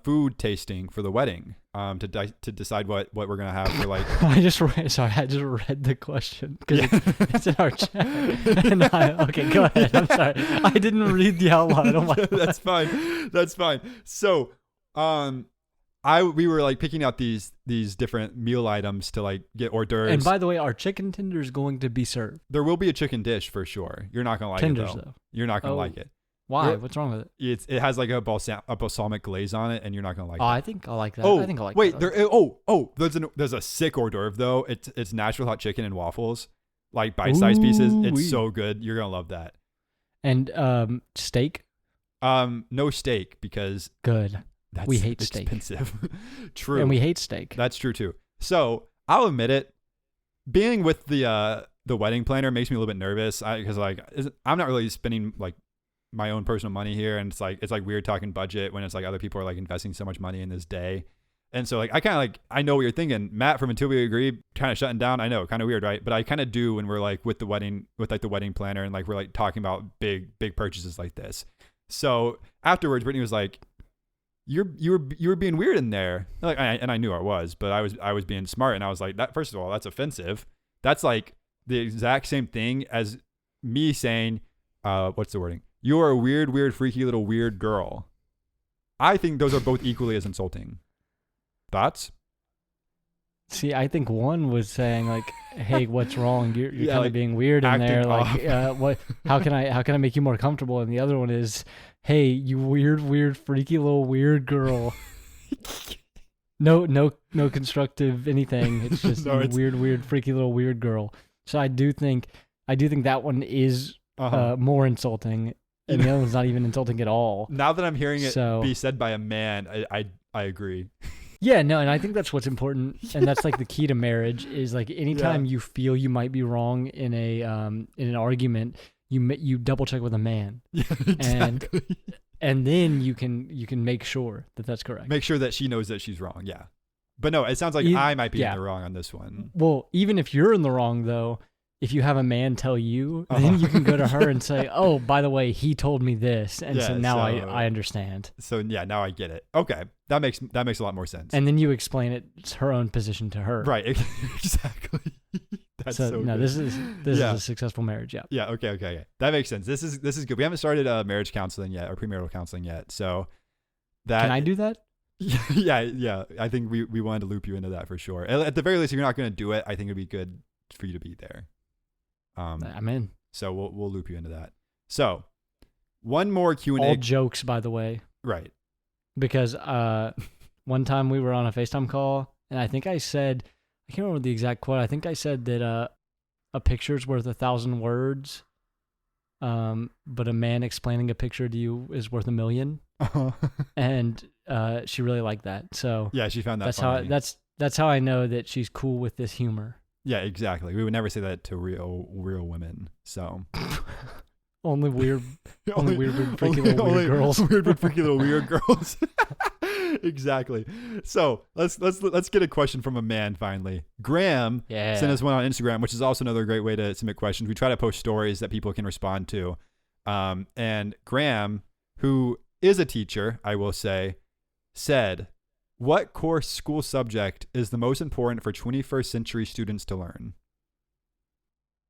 C: food tasting for the wedding to decide what we're gonna have for like.
B: I just read the question because it's in our chat. And okay, go ahead. I'm sorry, I didn't read the outline. Oh my
C: That's fine. That's fine. So, we were like picking out these different meal items to like get hors d'oeuvres.
B: And by the way, our chicken tender is going to be served.
C: There will be a chicken dish for sure. You're not gonna like
B: Tenders
C: it though.
B: though.
C: You're not gonna
B: Oh.
C: like it.
B: Why?
C: You're-
B: What's wrong with it?
C: It has like a balsamic glaze on it, and you're not gonna like
B: Oh,
C: it.
B: I think I like that.
C: Oh,
B: I think I like
C: wait,
B: that.
C: there's a sick hors d'oeuvre though. It's Nashville hot chicken and waffles, like bite-sized pieces.
B: Ooh-wee.
C: It's so good. You're gonna love that.
B: And steak.
C: No steak because
B: Good.
C: that's
B: We hate steak.
C: expensive. True.
B: And we hate steak.
C: That's true too. So I'll admit it. Being with the wedding planner makes me a little bit nervous because I'm not really spending like my own personal money here, and it's like weird talking budget when it's like other people are like investing so much money in this day. And so like I kind of like I know what you're thinking, Matt from Until We Agree, kind of shutting down. I know, kind of weird, right? But I kind of do when we're like with the wedding planner and like we're like talking about big purchases like this. So afterwards, Brittany was like, you were being weird in there, like, and I knew I was, but I was being smart, and I was like, that first of all, that's offensive. That's like the exact same thing as me saying, what's the wording? You're a weird, weird, freaky little weird girl. I think those are both equally as insulting. Thoughts?
B: See, I think one was saying like, "Hey, what's wrong? You're
C: Yeah,
B: kind
C: like,
B: of being weird in
C: acting
B: there. Like,
C: off.
B: what? How can I make you more comfortable?" And the other one is, "Hey, you weird, weird, freaky little weird girl." No constructive anything. It's just
C: No, it's-
B: weird, weird, freaky little weird girl. So I do think that one is more insulting, and the other one's not even insulting at all.
C: Now that I'm hearing it
B: So-
C: be said by a man, I agree.
B: Yeah, no, and I think that's what's important, and that's like the key to marriage is like anytime you feel you might be wrong in an argument, you double check with a man,
C: Yeah, exactly.
B: and then you can make sure that that's correct.
C: Make sure that she knows that she's wrong. Yeah. But no, it sounds like I might be in the wrong on this one.
B: Well, even if you're in the wrong though, if you have a man tell you, then you can go to her and say, "Oh, by the way, he told me this," and so
C: Yeah,
B: now
C: so-
B: I understand.
C: So yeah, now I get it. Okay. That makes a lot more sense.
B: And then you explain it's her own position to her.
C: Right. Exactly. That's so
B: no,
C: good.
B: this is
C: Yeah.
B: a successful marriage. Yeah.
C: Yeah. Okay. That makes sense. This is good. We haven't started marriage counseling yet or premarital counseling yet. So that
B: Can I do that?
C: Yeah. I think we wanted to loop you into that for sure. At the very least, if you're not going to do it, I think it'd be good for you to be there.
B: I'm in.
C: So we'll loop you into that. So one more Q&A.
B: All jokes, by the way,
C: Right.
B: because one time we were on a FaceTime call, and I think I said, I can't remember the exact quote. I think I said that a picture's worth 1,000 words, but a man explaining a picture to you is worth 1,000,000. And she really liked that. So
C: Yeah, she found that
B: that's
C: funny.
B: how that's how I know that she's cool with this humor.
C: Yeah, exactly. We would never say that to real women. So
B: Only weird, only weird, freaky little weird girls.
C: Weird, freaky little weird girls. Exactly. So let's get a question from a man finally. Graham
B: Yeah.
C: sent us one on Instagram, which is also another great way to submit questions. We try to post stories that people can respond to. And Graham, who is a teacher, I will say, said, "What core school subject is the most important for 21st century students to learn?"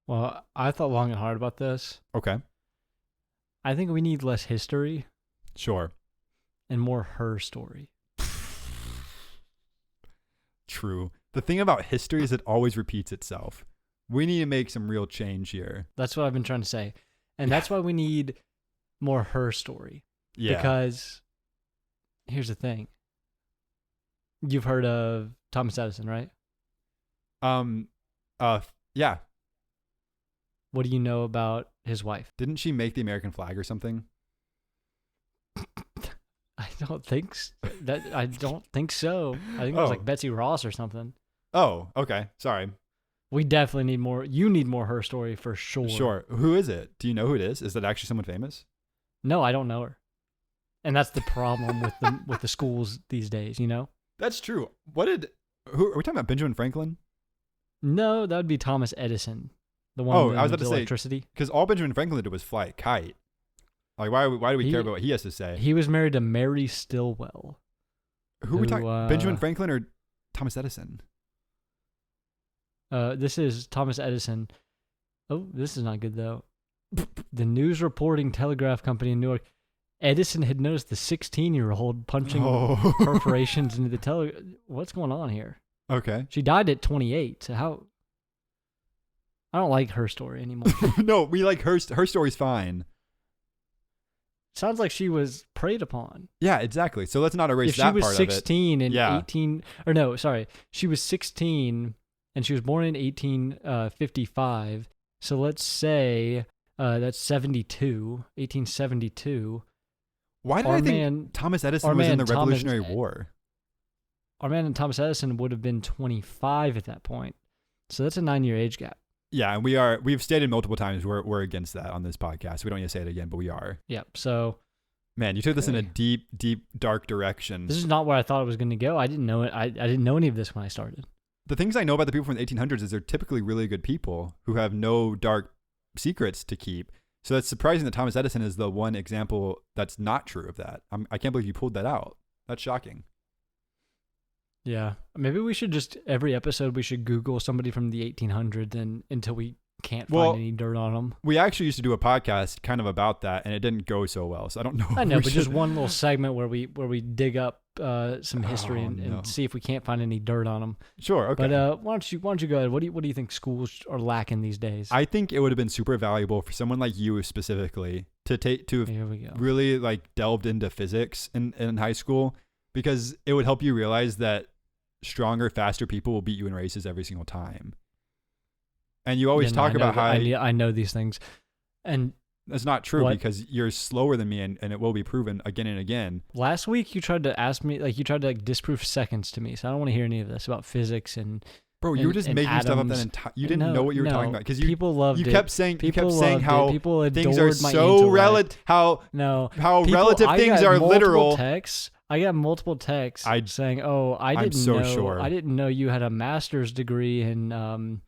B: Well, I thought long and hard about this.
C: Okay.
B: I think we need less history
C: Sure.
B: and more her story.
C: True. The thing about history is it always repeats itself. We need to make some real change here.
B: That's what I've been trying to say. And that's why we need more her story.
C: Yeah.
B: Because here's the thing. You've heard of Thomas Edison, right?
C: Yeah.
B: What do you know about his wife?
C: Didn't she make the American flag or something?
B: I don't think I don't think so. I think it was
C: Oh.
B: like Betsy Ross or something.
C: Oh, okay. Sorry.
B: We definitely need more. You need more her story for sure.
C: Sure. Who is it? Do you know who it is? Is that actually someone famous?
B: No, I don't know her. And that's the problem with the schools these days, you know?
C: That's true. Who are we talking about? Benjamin Franklin?
B: No, that would be Thomas Edison. The one
C: Oh,
B: that
C: I was about to
B: invented
C: say-
B: electricity.
C: Because all Benjamin Franklin did was fly a kite. Like, why do we
B: He-
C: care about what he has to say?
B: He was married to Mary Stilwell.
C: Who are we talking?
B: who,
C: Benjamin Franklin or Thomas Edison?
B: This is Thomas Edison. Oh, this is not good though. The news reporting telegraph company in Newark. Edison had noticed the 16-year-old punching
C: Oh.
B: perforations into the What's going on here?
C: Okay.
B: She died at 28. So how? I don't like her story anymore.
C: No, we like her. Her story's fine.
B: Sounds like she was preyed upon.
C: Yeah, exactly. So let's not erase
B: If she
C: that
B: was
C: part
B: 16 and
C: Yeah.
B: 18, or no, sorry, she was 16 and she was born in 1855. So let's say that's 1872.
C: of it. Why did
B: Our
C: I think
B: man-
C: Thomas
B: our
C: Edison was in
B: man
C: the
B: Thomas-
C: Revolutionary War?
B: Our man Thomas Edison would have been 25 at that point. So that's a 9-year age gap.
C: Yeah, and we've stated multiple times we're against that on this podcast. We don't need to say it again, but we are.
B: Yep. So
C: Man, you took this in a
B: Okay.
C: deep, deep, dark direction.
B: this is not where I thought it was going to go. I didn't know it. I didn't know any of this when I started.
C: The things I know about the people from the 1800s is they're typically really good people who have no dark secrets to keep. So that's surprising that Thomas Edison is the one example that's not true of that. I can't believe you pulled that out. That's shocking.
B: Yeah. Maybe we should just, every episode, we should Google somebody from the 1800s and until we can't
C: Well,
B: find any dirt on them.
C: We actually used to do a podcast kind of about that, and it didn't go so well. So I don't know.
B: I
C: if
B: know,
C: we
B: but just
C: should-
B: one little segment where we dig up some history
C: Oh,
B: and
C: no.
B: see if we can't find any dirt on them.
C: Sure. Okay.
B: But why don't you go ahead? What do you think schools are lacking these days?
C: I think it would have been super valuable for someone like you specifically to have
B: Here we go.
C: really like delved into physics in high school, because it would help you realize that stronger, faster people will beat you in races every single time. And you always
B: Yeah, no,
C: talk
B: I know
C: about how
B: I know these things, and
C: that's not true
B: What?
C: because you're slower than me, and it will be proven again and again.
B: last week you tried to ask me disprove seconds to me, so I don't want to hear any of this about physics and
C: Bro, you were
B: And-
C: just
B: and
C: making stuff up
B: atoms.
C: that entire. You didn't know what you were talking about because
B: people loved
C: you
B: it.
C: kept saying
B: People loved
C: how
B: it. People
C: things are
B: adored my
C: so
B: intellect.
C: relative. How
B: No,
C: relative
B: I
C: things
B: got
C: are
B: multiple
C: literal.
B: Texts. I got multiple texts
C: I-
B: saying, "Oh, I
C: I'm
B: didn't
C: so
B: know.
C: sure.
B: I didn't know you had a master's degree in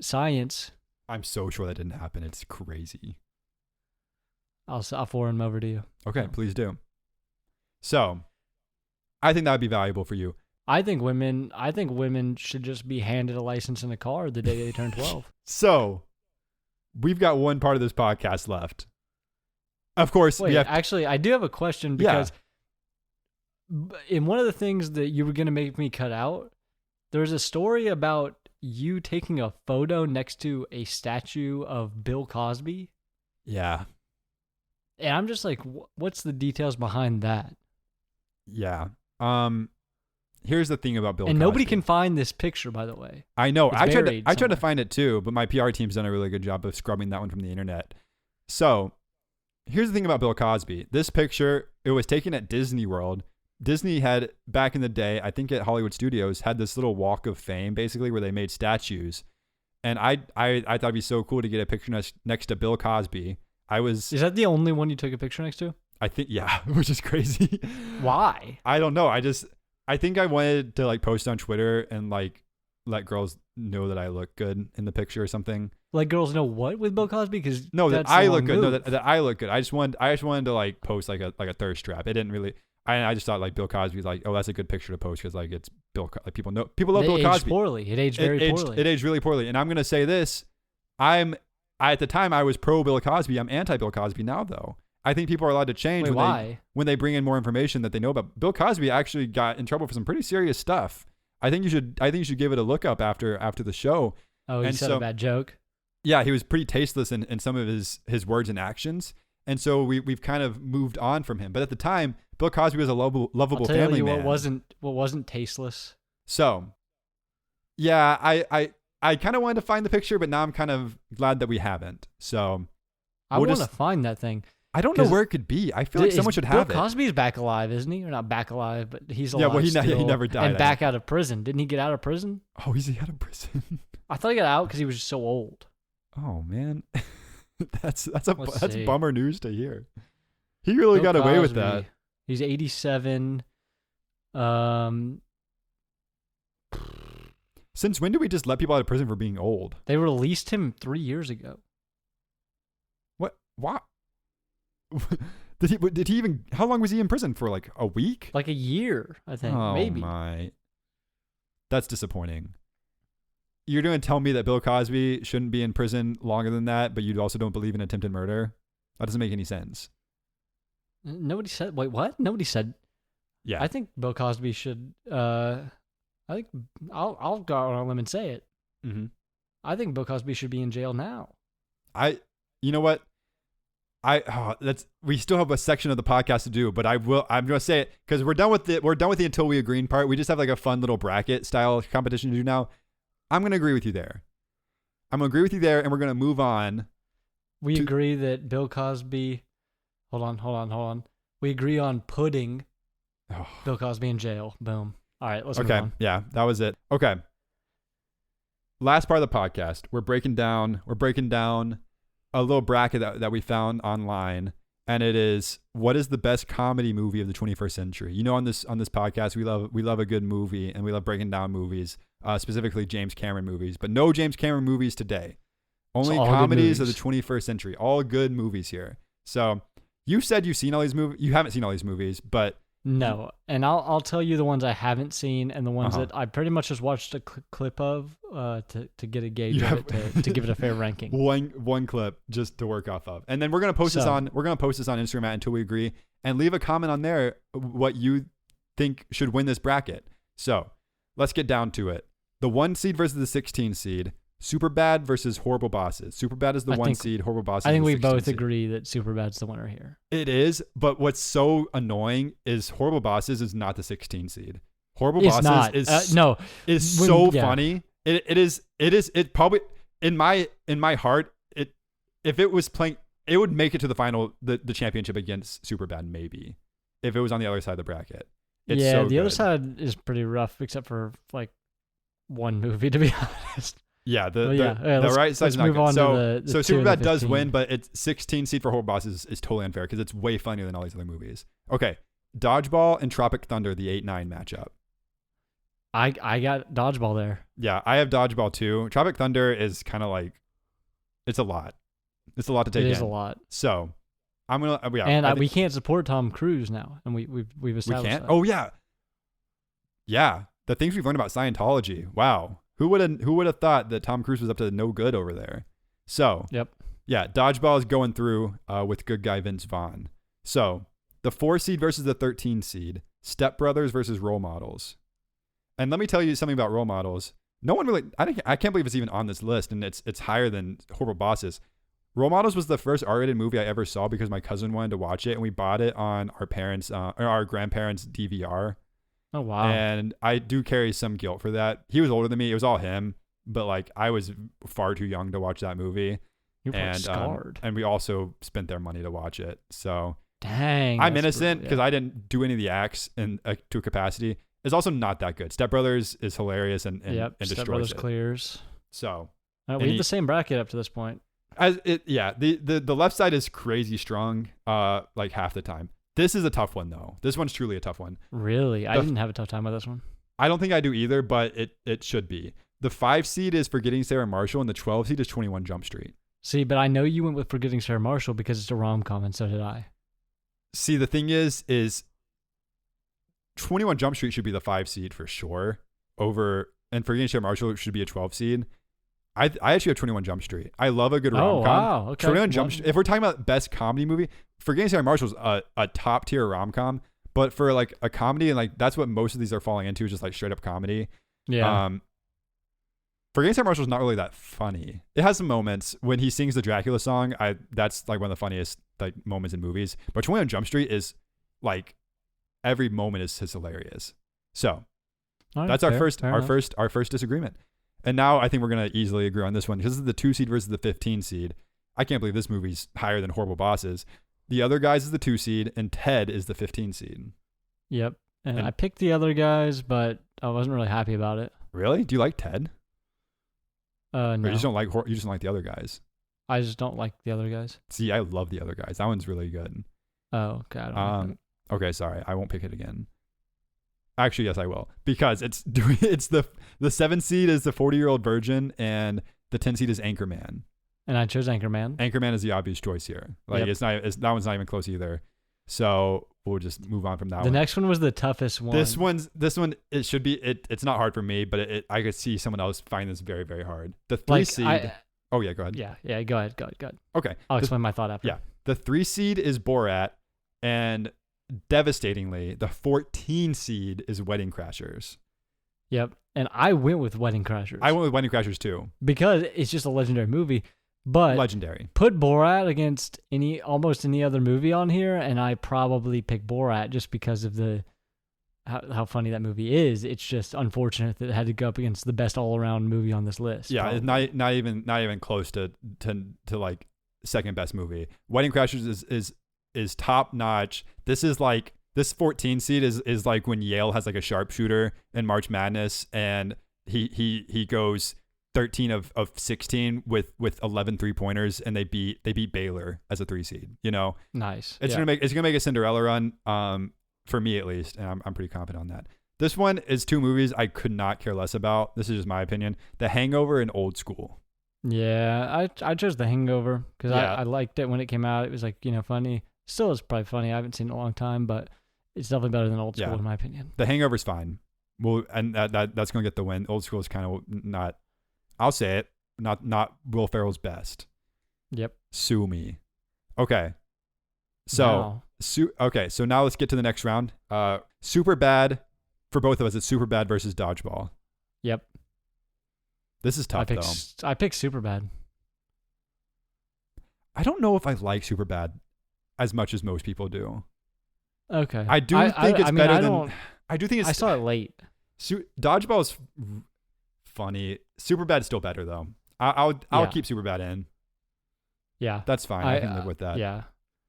B: science."
C: I'm so sure that didn't happen. It's crazy.
B: I'll forward them over to you.
C: Okay,
B: Yeah.
C: please do. So, I think that would be valuable for you.
B: I think women should just be handed a license in a car the day they turn 12.
C: So, we've got one part of this podcast left. Of course,
B: Wait,
C: we have.
B: actually, I do have a question
C: Yeah.
B: because in one of the things that you were going to make me cut out, there's a story about you taking a photo next to a statue of Bill Cosby.
C: Yeah,
B: And I'm just like, what's the details behind that?
C: yeah. Here's the thing about Bill
B: And nobody
C: Cosby.
B: can find this picture, by the way.
C: I know.
B: It's
C: I tried
B: buried
C: to
B: somewhere.
C: find it too, but my PR team's done a really good job of scrubbing that one from the internet. So, here's the thing about Bill Cosby. This picture, it was taken at Disney World. Disney had, back in the day, I think at Hollywood Studios, had this little walk of fame, basically, where they made statues. And I thought it'd be so cool to get a picture next to Bill Cosby.
B: Is that the only one you took a picture next to?
C: I think, yeah, which is crazy.
B: Why?
C: I don't know. I think I wanted to like post on Twitter and like let girls know that I look good in the picture or something.
B: Like girls know what with Bill Cosby? Because
C: No, that
B: that's
C: I
B: the
C: look
B: wrong
C: good. No,
B: move.
C: that I look good. I just wanted to like post like a thirst trap. It didn't really. I just thought like Bill Cosby's like, oh, that's a good picture to post because like it's like people love
B: It
C: Bill
B: aged
C: Cosby.
B: poorly. It aged very poorly.
C: It aged really poorly. And I'm gonna say this, at the time I was pro Bill Cosby. I'm anti Bill Cosby now though. I think people are allowed to change
B: Wait, why?
C: when they bring in more information that they know about. Bill Cosby actually got in trouble for some pretty serious stuff. I think you should give it a look up after the show.
B: Oh, he
C: and
B: said
C: so-
B: a bad joke.
C: Yeah, he was pretty tasteless in some of his words and actions. And so we've kind of moved on from him. But at the time, Bill Cosby was a lovable
B: I'll tell
C: family
B: you
C: man.
B: what wasn't tasteless.
C: So, yeah, I kind of wanted to find the picture, but now I'm kind of glad that we haven't. So,
B: I
C: We'll
B: want to
C: just-
B: find that thing.
C: I don't know
B: 'Cause
C: where it could be. I feel like someone should have
B: Bill
C: it.
B: Cosby's back alive, isn't he? Or not back alive, but he's
C: Yeah,
B: alive.
C: well, he
B: still,
C: never died,
B: And
C: I
B: back out of prison. Didn't he get out of prison?
C: Oh, is he out of prison?
B: I thought he got out because he was just so old.
C: Oh man, that's
B: Let's see.
C: bummer news to hear. He really
B: Bill
C: got away with
B: Cosby,
C: that.
B: He's 87.
C: Since when do we just let people out of prison for being old?
B: They released him 3 years ago.
C: What? Why? Did he even? How long was he in prison for? Like a week?
B: Like a year, I think.
C: Oh
B: maybe.
C: my, that's disappointing. You're going to tell me that Bill Cosby shouldn't be in prison longer than that, but you also don't believe in attempted murder? That doesn't make any sense.
B: Nobody said. Wait, what? Nobody said.
C: Yeah,
B: I think Bill Cosby should. I think I'll go out on a limb and say it.
C: mm-hmm.
B: I think Bill Cosby should be in jail now.
C: You know what? We still have a section of the podcast to do, but I'm going to say it because we're done with the until we agree part. We just have like a fun little bracket style competition to do now. I'm going to agree with you there. I'm going to agree with you there, and we're going to move on.
B: We
C: To-
B: agree that Bill Cosby. Hold on. We agree on putting
C: Oh.
B: Bill Cosby in jail. Boom. All right, let's move
C: Okay.
B: on.
C: Yeah, that was it. Okay. Last part of the podcast, we're breaking down a little bracket that we found online, and it is what is the best comedy movie of the 21st century. You know, on this podcast, we love a good movie, and we love breaking down movies, specifically James Cameron movies, but no James Cameron movies today. Only
B: all good
C: comedies of the
B: movies.
C: 21st century. All good movies here. So you said you've seen all these movies. You haven't seen all these movies, but
B: No, and I'll tell you the ones I haven't seen and the ones
C: Uh-huh.
B: that I pretty much just watched a clip of to get a gauge
C: You
B: of
C: have-
B: it to give it a fair ranking.
C: One clip just to work off of, and then we're gonna post this
B: So-
C: on Instagram until we agree, and leave a comment on there what you think should win this bracket. So let's get down to it. The 1 seed versus the 16 seed. Superbad versus Horrible Bosses. Superbad is the
B: I
C: 1
B: think-
C: seed. Horrible Bosses.
B: I think
C: is the
B: we
C: 16
B: both
C: seed.
B: agree that Superbad's the winner here.
C: It is, but what's so annoying is Horrible Bosses is not the 16 seed. Horrible
B: It's
C: Bosses
B: not.
C: is
B: No,
C: is
B: when-
C: so
B: yeah.
C: funny. It probably in my heart, if it was playing, it would make it to the final, the championship against Superbad, maybe, if it was on the other side of the bracket. It's
B: yeah,
C: so
B: the other
C: good.
B: side is pretty rough, except for like one movie, to be honest.
C: Yeah,
B: Well,
C: the
B: yeah,
C: the
B: let's-
C: right side's
B: let's
C: not
B: move
C: good.
B: on to
C: So
B: the
C: so
B: 2 and the
C: Superbad does
B: 15.
C: win, but it's 16 seed for Horrible Bosses is totally unfair because it's way funnier than all these other movies. Okay, Dodgeball and Tropic Thunder, the 8-9 matchup.
B: I got Dodgeball there.
C: Yeah, I have Dodgeball too. Tropic Thunder is kind of like, it's a lot. It's a lot to take
B: It
C: in.
B: is a lot,
C: So I'm gonna yeah.
B: and
C: I
B: we
C: think
B: can't support Tom Cruise now, and we've
C: we
B: established
C: can't.
B: that.
C: Oh yeah, yeah. The things we've learned about Scientology. Wow, who would have thought that Tom Cruise was up to no good over there? So
B: Yep.
C: yeah, Dodgeball is going through with good guy Vince Vaughn. So the 4 seed versus the 13 seed. Step Brothers versus Role Models. And let me tell you something about Role Models. No one really, I can't believe it's even on this list, and it's higher than Horrible Bosses. Role Models was the first R-rated movie I ever saw because my cousin wanted to watch it, and we bought it on our parents' or our grandparents' DVR.
B: Oh wow.
C: And I do carry some guilt for that. He was older than me; it was all him. But like, I was far too young to watch that movie,
B: You're probably
C: and
B: scarred.
C: and we also spent their money to watch it. So
B: Dang.
C: I'm
B: that's
C: innocent
B: brutal,
C: because
B: yeah.
C: I didn't do any of the acts in to a capacity. It's also not that good. Step Brothers is hilarious and
B: Yep.
C: and
B: Step
C: destroys
B: Brothers
C: it.
B: clears.
C: So
B: We
C: And
B: have
C: he-
B: the same bracket up to this point.
C: as it yeah, the left side is crazy strong like half the time. This is a tough one though. This one's truly a tough one.
B: Really, I
C: The-
B: didn't have a tough time with this one.
C: I don't think I do either, but it should be. The 5 seed is Forgetting Sarah Marshall and the 12 seed is 21 Jump Street.
B: See, but I know you went with Forgetting Sarah Marshall because it's a rom-com, and so did I.
C: See, the thing is 21 Jump Street should be the 5 seed for sure. And Forgetting Sarah Marshall should be a 12 seed. I actually have 21 Jump Street. I love a good
B: Oh
C: rom-com.
B: wow. Okay.
C: 21 Jump
B: Well,
C: Street. If we're talking about best comedy movie, Forgetting Sarah Marshall's a top tier rom-com. But for like a comedy, and like that's what most of these are falling into, is just like straight up comedy.
B: Yeah.
C: Forgetting Sarah Marshall's not really that funny. It has some moments when he sings the Dracula song. That's like one of the funniest like moments in movies. But 21 Jump Street is like every moment is hilarious. So
B: All right,
C: that's
B: fair,
C: our
B: fair enough.
C: first disagreement. And now I think we're gonna easily agree on this one because this is the 2 seed versus the 15 seed. I can't believe this movie's higher than Horrible Bosses. The Other Guys is the 2 seed and Ted is the 15 seed.
B: Yep. And
C: And-
B: I picked the other guys, but I wasn't really happy about it.
C: Really? Do you like Ted?
B: No,
C: Or you just don't like the Other Guys?
B: I just don't like the other guys.
C: See, I love the Other Guys. That one's really good.
B: Oh, okay. I don't like that.
C: Okay, sorry, I won't pick it again. Actually, yes, I will because it's the 7 seed is the 40-year-old virgin and the 10 seed is Anchorman.
B: And I chose Anchorman.
C: Anchorman is the obvious choice here. Like
B: Yep.
C: that one's not even close either. So we'll just move on from that
B: The
C: one.
B: next one was the toughest one.
C: This one it should be it's not hard for me, but I could see someone else find this very very hard. The 3
B: like
C: seed. Oh yeah, go ahead.
B: yeah. Go ahead.
C: Okay.
B: I'll
C: The-
B: explain my thought after.
C: yeah. The 3 seed is Borat, and devastatingly, the 14 seed is Wedding Crashers.
B: Yep. And I went with Wedding Crashers.
C: I went with Wedding Crashers too.
B: because it's just a legendary movie. But
C: Legendary.
B: put Borat against almost any other movie on here, and I probably pick Borat just because of how funny that movie is. It's just unfortunate that it had to go up against the best all around movie on this list.
C: Yeah,
B: probably.
C: it's not even close to like second best movie. Wedding Crashers is top notch. This is like this 14 seed is like when Yale has like a sharpshooter in March Madness, and he goes 13 of 16 with 11 3-pointers, and they beat Baylor as a 3 seed. You know,
B: Nice.
C: it's
B: Yeah.
C: gonna make a Cinderella run. For me at least, and I'm pretty confident on that. This one is 2 movies I could not care less about. This is just my opinion. The Hangover and Old School.
B: Yeah, I chose The Hangover because
C: Yeah.
B: I liked it when it came out. It was like, funny. Still is probably funny. I haven't seen it in a long time, but It's definitely better than old school
C: Yeah.
B: in my opinion.
C: The Hangover's fine. Well, and that's gonna get the win. Old School is kind of not. I'll say it. Not Will Ferrell's best.
B: Yep.
C: Sue me. Okay. So
B: Now,
C: okay. So now let's get to the next round. Super bad for both of us. It's Super Bad versus Dodgeball.
B: yep.
C: This is tough though.
B: I picked Superbad.
C: I don't know if I like Super Bad as much as most people do.
B: Okay.
C: I do think it's
B: I mean,
C: better
B: I
C: than.
B: don't-
C: I do think it's.
B: I saw it late.
C: Dodgeball is funny. Super Bad's still better though. I'll
B: Yeah.
C: keep Super Bad in.
B: Yeah.
C: That's fine. I can live with that.
B: Yeah.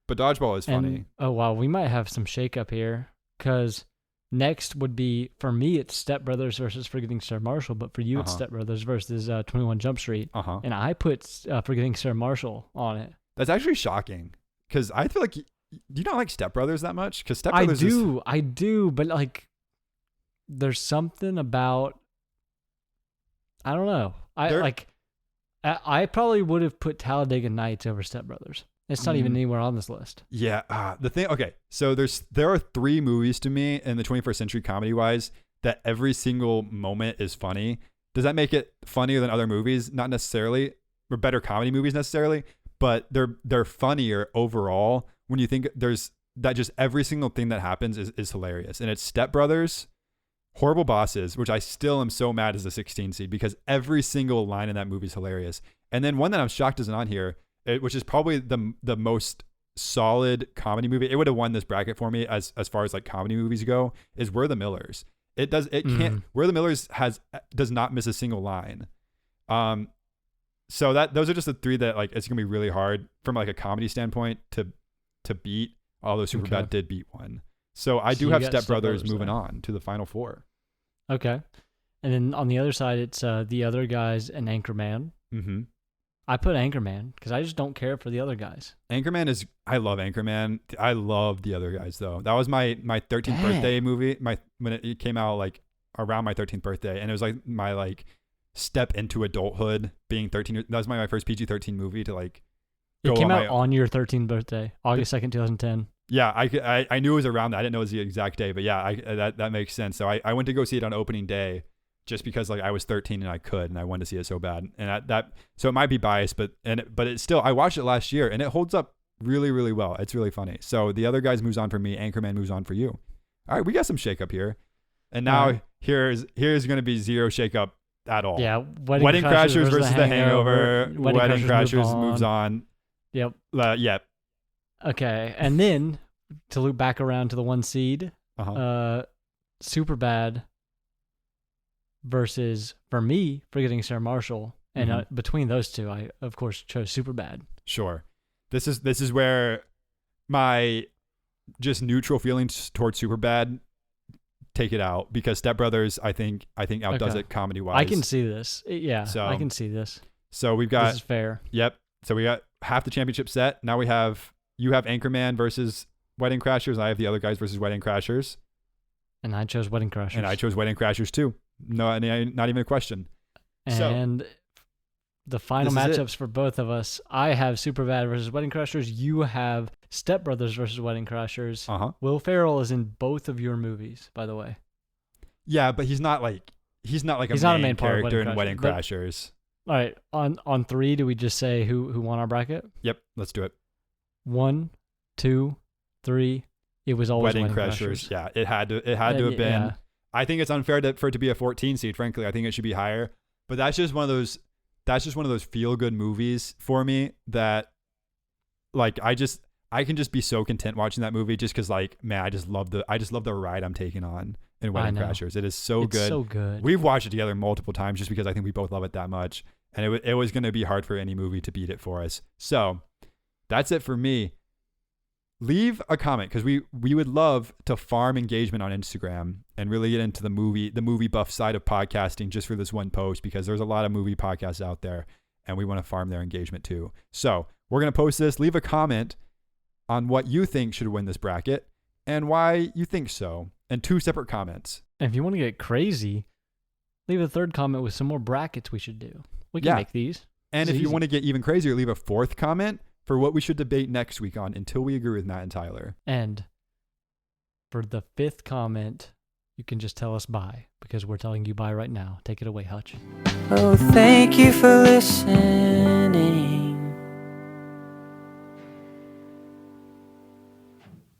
C: But Dodgeball is funny.
B: And, oh wow, we might have some shakeup here because next would be for me it's Step Brothers versus Forgetting Sarah Marshall, but for you it's
C: Uh-huh.
B: Step Brothers versus 21 Jump Street,
C: Uh-huh.
B: and I put Forgetting Sarah Marshall on it.
C: That's actually shocking because I feel like do you not like Step Brothers that much? Because Step
B: I
C: Brothers
B: do, but like, there's something about I don't know. I probably would have put Talladega Nights over Step Brothers. It's not even anywhere on this list.
C: Yeah. The thing. Okay. So there are 3 movies to me in the 21st century comedy wise that every single moment is funny. Does that make it funnier than other movies? Not necessarily, or better comedy movies necessarily, but they're funnier overall when you think there's that just every single thing that happens is hilarious. And it's Step Brothers, Horrible Bosses, which I still am so mad as a 16 seed because every single line in that movie is hilarious. And then one that I'm shocked isn't on here, which is probably the most solid comedy movie. It would have won this bracket for me as far as like comedy movies go, is We're the Millers. It can't We're the Millers does not miss a single line. So those are just the 3 that like it's gonna be really hard from like a comedy standpoint to beat, although Superbad did beat one. So I do
B: you
C: have
B: got
C: Step
B: Step
C: Brothers
B: Brothers
C: moving
B: there.
C: on to the final 4.
B: Okay. And then on the other side, it's The Other Guys and Anchorman.
C: Mm-hmm.
B: I put Anchorman because I just don't care for the other guys.
C: Anchorman is, I love Anchorman. I love The Other Guys though. That was my 13th
B: Dang.
C: birthday movie. When it came out like around my 13th birthday, and it was like my like step into adulthood being 13. That was my first PG-13 movie to like
B: It
C: go
B: came
C: on
B: out on your 13th birthday, August 2nd, 2010.
C: Yeah, I knew it was around that. I didn't know it was the exact day, but yeah, that makes sense. So I went to go see it on opening day just because like I was 13 and I could, and I wanted to see it so bad. And so it might be biased, but it's still, I watched it last year and it holds up really, really well. It's really funny. So The Other Guys moves on for me. Anchorman moves on for you. All right, we got some shakeup here. And now here's going to be zero shakeup at all.
B: Yeah,
C: Wedding Crashers versus The Hangover. Wedding Crashers moves on.
B: Yep.
C: Yep.
B: Okay, and then to loop back around to the 1 seed, Superbad versus, for me, Forgetting Sarah Marshall, and between those 2, I of course chose Superbad.
C: Sure. This is where my just neutral feelings towards Superbad take it out, because Step Brothers I think outdoes it comedy wise.
B: I can see this. Yeah,
C: So-
B: I can see this.
C: So we've got
B: This is fair.
C: Yep. So we got half the championship set. Now you have Anchorman versus Wedding Crashers. I have The Other Guys versus Wedding Crashers.
B: And I chose Wedding Crashers.
C: And I chose Wedding Crashers too. No, not even a question.
B: And the final
C: This is it.
B: matchups for both of us, I have Superbad versus Wedding Crashers. You have Step Brothers versus Wedding Crashers.
C: Uh-huh.
B: Will Ferrell is in both of your movies, by the way.
C: Yeah, but he's not a
B: He's not a main part of
C: character in
B: Wedding
C: Wedding
B: Crashers,
C: Crashers.
B: All right, on 3, do we just say who won our bracket?
C: Yep, let's do it.
B: 1, 2, 3. It was always
C: Wedding
B: Wedding
C: Crashers. Yeah, it had to have been.
B: Yeah.
C: I think it's unfair for it to be a 14 seed. Frankly, I think it should be higher. But that's just one of those. That's just one of those feel good movies for me that, like, I can just be so content watching that movie just because, like, man, I just love the ride I'm taking on in Wedding
B: know.
C: Crashers. It is so
B: It's
C: good.
B: so good.
C: We've watched it together multiple times just because I think we both love it that much, and it was going to be hard for any movie to beat it for us. So that's it for me. Leave a comment, because we would love to farm engagement on Instagram and really get into the movie buff side of podcasting just for this one post, because there's a lot of movie podcasts out there and we want to farm their engagement too. So we're going to post this. Leave a comment on what you think should win this bracket and why you think so, and 2 separate comments.
B: And if you want to get crazy, leave a 3rd comment with some more brackets we should do. We can make these.
C: And
B: It's
C: if you
B: easy.
C: want to get even crazier, leave a 4th comment for what we should debate next week on Until We Agree with Matt and Tyler.
B: And For the 5th comment, you can just tell us bye because we're telling you bye right now. Take it away, Hutch.
A: Oh, thank you for listening.